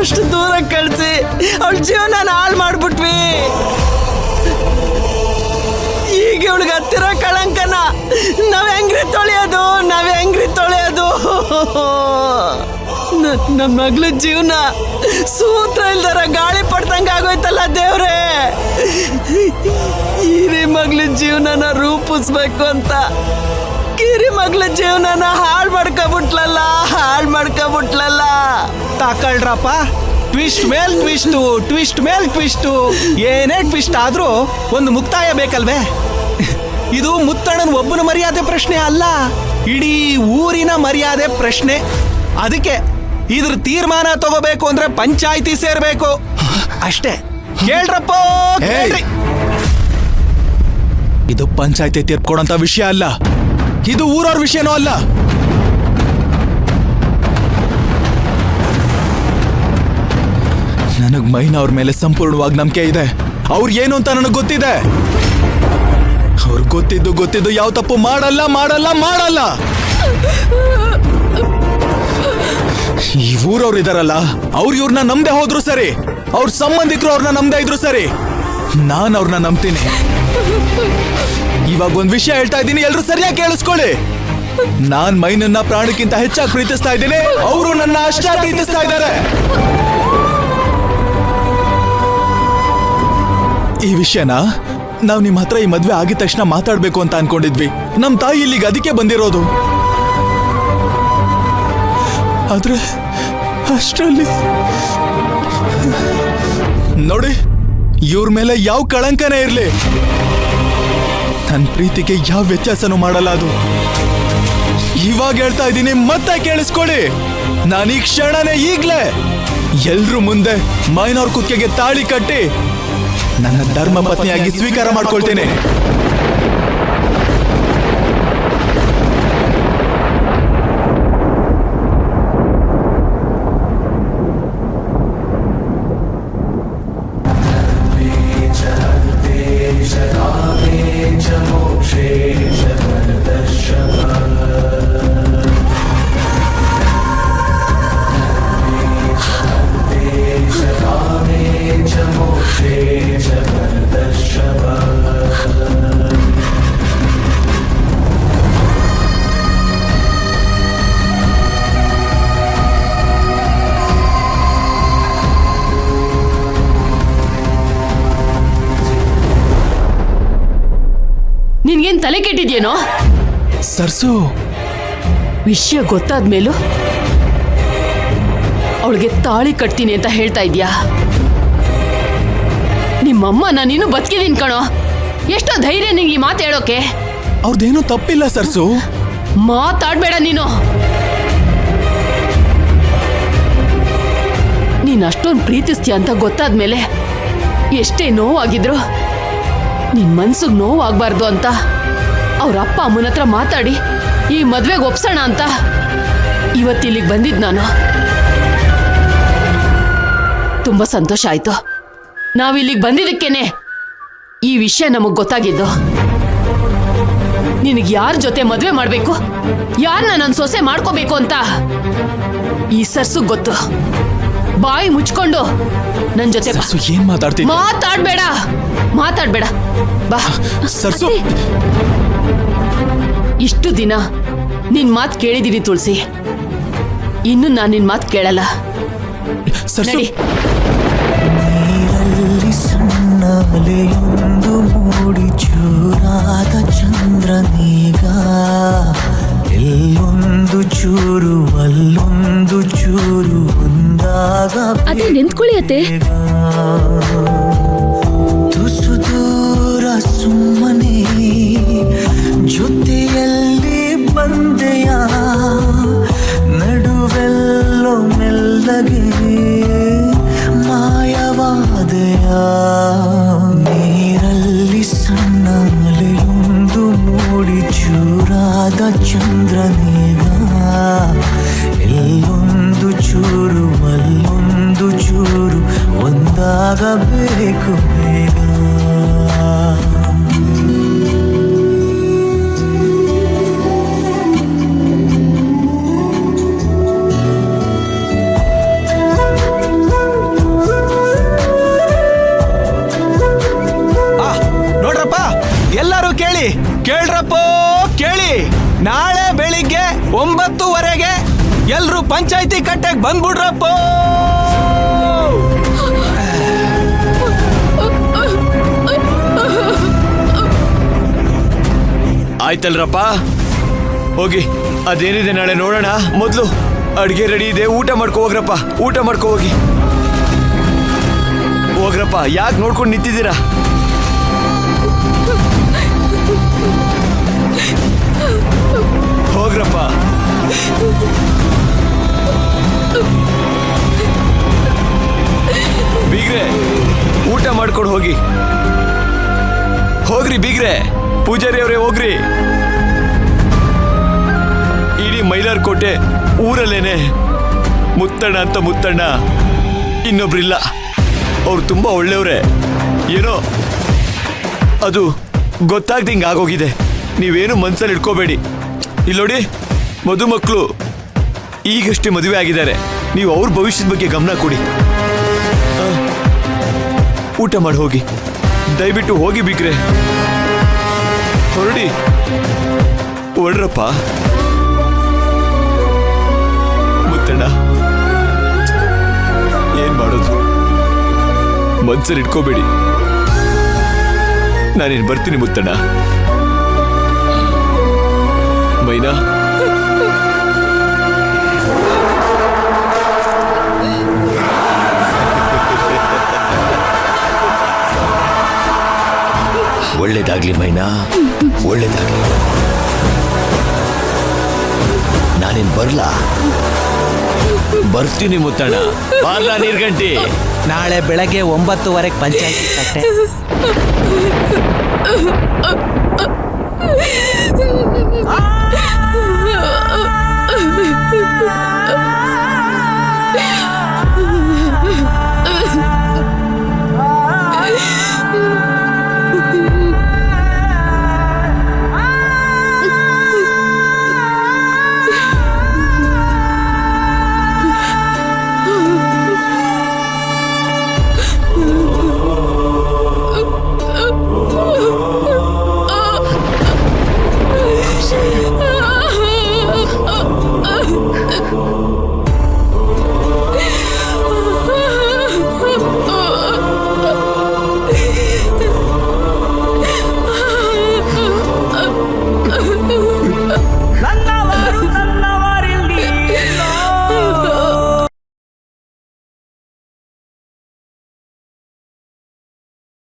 ಅಷ್ಟು ದೂರ ಕಳ್ಸಿ ಅವಳ ಜೀವನ ಹಾಳು ಮಾಡ್ಬಿಟ್ವಿ. ಈಗ ಇವಳಿಗೆ ಹತ್ತಿರ ಕಳಂಕನ ನಾವ್ ಹೆಂಗ್ರಿ ತೊಳೆಯೋದು? ನಮ್ಮ ಮಗ್ಳ ಜೀವನ ಸೂತ್ರ ಇಲ್ದಾರ ಗಾಳಿ ಪಡ್ತಂಗ ಆಗೋಯ್ತಲ್ಲ ದೇವ್ರೆ. ಹಿರಿ ಮಗ್ಳ ಜೀವನನ ರೂಪಿಸ್ಬೇಕು ಅಂತ ಕಿರಿ ಮಗ್ಳ ಜೀವನನ ಹಾಳು ಮಾಡ್ಕೊಬಿಟ್ಲಲ್ಲ. ತಾಕಳ್ರಪ್ಪ, ಟ್ವಿಸ್ಟ್ ಮೇಲ್ ಟ್ವಿಸ್ಟು ಏನೇ ಟ್ವಿಸ್ಟ್ ಆದ್ರೂ ಒಂದು ಮುಕ್ತಾಯ ಬೇಕಲ್ವೇ? ಇದು ಮುತ್ತಣ್ಣನ ಒಬ್ಬನ ಮರ್ಯಾದೆ ಪ್ರಶ್ನೆ ಅಲ್ಲ, ಇಡೀ ಊರಿನ ಮರ್ಯಾದೆ ಪ್ರಶ್ನೆ. ಅದಕ್ಕೆ ಇದ್ರ ತೀರ್ಮಾನ ತಗೋಬೇಕು ಅಂದ್ರೆ ಪಂಚಾಯಿತಿ ಸೇರ್ಬೇಕು ಅಷ್ಟೇ. ಕೇಳ್ರಪ್ಪ, ಕೇಳ್ರಿ. ಇದು ಪಂಚಾಯಿತಿ ತೀರ್ಪು ವಿಷಯ ಅಲ್ಲ, ಇದು ಊರವ್ರ ವಿಷಯನೂ ಅಲ್ಲ. ನನಗ್ ಮೈನ ಅವ್ರ ಮೇಲೆ ಸಂಪೂರ್ಣವಾಗಿ ನಂಬಿಕೆ ಇದೆ. ಅವ್ರು ಏನು ಅಂತ ನನಗೆ ಗೊತ್ತಿದೆ. ಅವ್ರು ಗೊತ್ತಿದ್ದು ಯಾವ ತಪ್ಪು ಮಾಡಲ್ಲ. ಈ ಊರವ್ರು ಇದಾರಲ್ಲ, ಅವ್ರು ಇವ್ರನ್ನ ನಂಬದೆ ಹೋದ್ರು ಸರಿ, ಅವ್ರ ಸಂಬಂಧಿಕರು ಅವ್ರನ್ನ ನಂಬದೆ ಇದ್ರು ಸರಿ, ನಾನು ಅವ್ರನ್ನ ನಂಬ್ತೀನಿ. ಇವಾಗ ಒಂದ್ ವಿಷಯ ಹೇಳ್ತಾ ಇದ್ದೀನಿ, ಎಲ್ರು ಸರಿಯಾಗಿ ಕೇಳಿಸ್ಕೊಳ್ಳಿ. ನಾನ್ ಮೈನನ್ನ ಪ್ರಾಣಕ್ಕಿಂತ ಹೆಚ್ಚಾಗಿ ಪ್ರೀತಿಸ್ತಾ ಇದ್ದೀನಿ, ಅವರು ನನ್ನ ಅಷ್ಟೇ ಪ್ರೀತಿಸ್ತಾ ಇದ್ದಾರೆ. ಈ ವಿಷಯನ ನಾವ್ ನಿಮ್ ಹತ್ರ ಈ ಮದ್ವೆ ಆಗಿದ ತಕ್ಷಣ ಮಾತಾಡ್ಬೇಕು ಅಂತ ಅನ್ಕೊಂಡಿದ್ವಿ. ನಮ್ ತಾಯಿ ಇಲ್ಲಿಗೆ ಅದಕ್ಕೆ ಬಂದಿರೋದು. ಆದ್ರೆ ಅಷ್ಟರಲ್ಲಿ ನೋಡಿ, ಇವ್ರ ಮೇಲೆ ಯಾವ ಕಳಂಕನೇ ಇರ್ಲಿ, ನನ್ ಪ್ರೀತಿಗೆ ಯಾವ ವ್ಯತ್ಯಾಸನೂ ಮಾಡಲ್ಲ. ಅದು ಇವಾಗ ಹೇಳ್ತಾ ಇದ್ದೀನಿ, ಮತ್ತೆ ಕೇಳಿಸ್ಕೊಳ್ಳಿ. ನಾನು ಈ ಕ್ಷಣನೇ ಈಗ್ಲೇ ಎಲ್ರು ಮುಂದೆ ಮೈನವ್ರ ಕುತ್ತಿಗೆಗೆ ತಾಳಿ ಕಟ್ಟಿ ನನ್ನ ಧರ್ಮ ಪತ್ನಿಯಾಗಿ ಸ್ವೀಕಾರ ಮಾಡ್ಕೊಳ್ತೇನೆ. ನಿನ್ಗೇನ್ ತಲೆ ಕೆಟ್ಟಿದ್ಯೇನೋ? ಸರ್ಸು, ವಿಷಯ ಗೊತ್ತಾದ್ಮೇಲೂ ಅವಳಿಗೆ ತಾಳಿ ಕಟ್ತೀನಿ ಅಂತ ಹೇಳ್ತಾ ಇದ್ಯಾ? ನಿಮ್ಮಮ್ಮ ನಾನಿನ್ನು ಬದುಕಿದೀನಿ ಕಣೋ. ಎಷ್ಟೋ ಧೈರ್ಯ ನಿಂಗೆ ಈ ಮಾತು ಹೇಳೋಕೆ? ಅವ್ರದ್ದೇನು ತಪ್ಪಿಲ್ಲ ಸರ್ಸು. ಮಾತಾಡ್ಬೇಡ ನೀನು. ನೀನ್ ಅಷ್ಟೊಂದು ಪ್ರೀತಿಸ್ತೀಯ ಅಂತ ಗೊತ್ತಾದ್ಮೇಲೆ ಎಷ್ಟೇ ನೋವಾಗಿದ್ರು ನಿನ್ ಮನ್ಸಿಗೆ ನೋವಾಗ್ಬಾರ್ದು ಅಂತ ಅವ್ರ ಅಪ್ಪ ಅಮ್ಮನ ಹತ್ರ ಮಾತಾಡಿ ಈ ಮದ್ವೆಗೆ ಒಪ್ಸೋಣ ಅಂತ ಇವತ್ತಿಲ್ಲಿಗೆ ಬಂದಿದ್ ನಾನು. ತುಂಬಾ ಸಂತೋಷ ಆಯ್ತು. ನಾವಿಲ್ಲಿಗೆ ಬಂದಿದ್ದಕ್ಕೇನೆ ಈ ವಿಷಯ ನಮಗ್ ಗೊತ್ತಾಗಿದ್ದು. ನಿನಗೆ ಯಾರ ಜೊತೆ ಮದ್ವೆ ಮಾಡ್ಬೇಕು, ಯಾರನ್ನ ನನ್ನ ಸೊಸೆ ಮಾಡ್ಕೋಬೇಕು ಅಂತ ಈ ಸರ್ಸು ಗೊತ್ತು. ಬಾಯಿ ಮುಚ್ಕೊಂಡು ನನ್ ಜೊತೆ ಏನ್ ಮಾತಾಡ್ತೀನಿ? ಮಾತಾಡ್ಬೇಡ ಬಾ. ಸರ್ಸು, ಇಷ್ಟು ದಿನ ನಿನ್ ಮಾತ್ ಕೇಳಿದೀನಿ ತುಳಸಿ, ಇನ್ನು ನಾನ್ ನಿನ್ ಮಾತ್ ಕೇಳಲ್ಲ. ಸರ್ಸು, ನೀರಲ್ಲಿ ಸಣ್ಣ ಅಲೆಯೊಂದು ಮೂಡಿ ಚೂರಾದ ಚಂದ್ರನೀಗ, ಎಲ್ಲೊಂದು ಚೂರು ಅಲ್ಲೊಂದು ಚೂರು ಒಂದಾಗ ಅದೇ ನಿಂತ್ಕೊಳ್ಳಿ ಅತ್ತೆ. ತುಸು ದೂರ ಸುಮ್ಮನೆ ಜೊತೆಯಲ್ಲಿ ಬಂದೆಯ, ನಡುವೆಲ್ಲೋ ಮೆಲ್ಲಗೆ ಮಾಯವಾದೆಯ. ನೀರಲ್ಲಿ ಸಣ್ಣ ಅಲೆಯೊಂದು ಮೂಡಿ ಚೂರಾದ ಚಂದ್ರನೀಗ, ಎಲ್ಲೊಂದು ಚೂರು ಅಲ್ಲೊಂದು ಚೂರು ಒಂದಾಗಬೇಕು ಬೇಗ. ನಾಳೆ ಬೆಳಿಗ್ಗೆ 9:00 ಎಲ್ರು ಪಂಚಾಯತಿ ಕಟ್ಟೆಗೆ ಬಂದ್ಬಿಡ್ರಪ್ಪ. ಆಯ್ತಲ್ರಪ್ಪ, ಹೋಗಿ ಅದೇನಿದೆ ನಾಳೆ ನೋಡೋಣ. ಮೊದಲು ಅಡ್ಗೆ ರೆಡಿ ಇದೆ, ಊಟ ಮಾಡ್ಕೊ ಹೋಗ್ರಪ್ಪ. ಊಟ ಮಾಡ್ಕೊ ಹೋಗಿ. ಹೋಗ್ರಪ್ಪ, ಯಾಕೆ ನೋಡ್ಕೊಂಡು ನಿಂತಿದ್ದೀರಾ? ಹೋಗ್ರಪ್ಪ. ಬೀಗ್ರೆ, ಊಟ ಮಾಡ್ಕೊಂಡು ಹೋಗಿ. ಹೋಗ್ರಿ ಬೀಗ್ರೆ, ಪೂಜಾರಿ ಅವರೇ ಹೋಗ್ರಿ. ಇಡೀ ಮೈಲಾರಕೋಟೆ ಊರಲ್ಲೇನೆ ಮುತ್ತಣ್ಣ ಅಂತ ಮುತ್ತಣ್ಣ ಇನ್ನೊಬ್ರಿಲ್ಲ. ಅವ್ರು ತುಂಬಾ ಒಳ್ಳೆಯವ್ರೆ. ಏನೋ ಅದು ಗೊತ್ತಾಗ್ದಿಂಗ್ ಆಗೋಗಿದೆ. ನೀವೇನು ಮನ್ಸಲ್ಲಿ ಇಟ್ಕೋಬೇಡಿ. ಇಲ್ಲೋಡಿ, ಮದುಮಕ್ಕಳು ಈಗಷ್ಟೇ ಮದುವೆ ಆಗಿದ್ದಾರೆ. ನೀವು ಅವ್ರ ಭವಿಷ್ಯದ ಬಗ್ಗೆ ಗಮನ ಕೊಡಿ. ಊಟ ಮಾಡಿ ಹೋಗಿ, ದಯವಿಟ್ಟು ಹೋಗಿ ಬೀಗ್ರೆ. ಹೊರಡಿ, ಹೊರಡ್ರಪ್ಪ. ಮುತ್ತಣ್ಣ, ಏನ್ ಮಾಡೋದು? ಮನ್ಸಲ್ಲಿ ಇಟ್ಕೋಬೇಡಿ. ನಾನೇನು ಬರ್ತೀನಿ ಮುತ್ತಣ್ಣ. ಮೈನಾ, ಒಳ್ಳೇದಾಗ್ಲಿ ಮೈನಾ, ಒಳ್ಳೇದಾಗ್ಲಿ. ನಾನೇನ್ ಬರ್ಲಾ? ಬರ್ತೀನಿ ಮುತ್ತಣ್ಣ. ಬಾರ್ಲಾ ನೀರ್ಗಂಟಿ? ನಾಳೆ ಬೆಳಗ್ಗೆ 9:00 ಪಂಚಾಯತಿ ಕಟ್ಟೆ.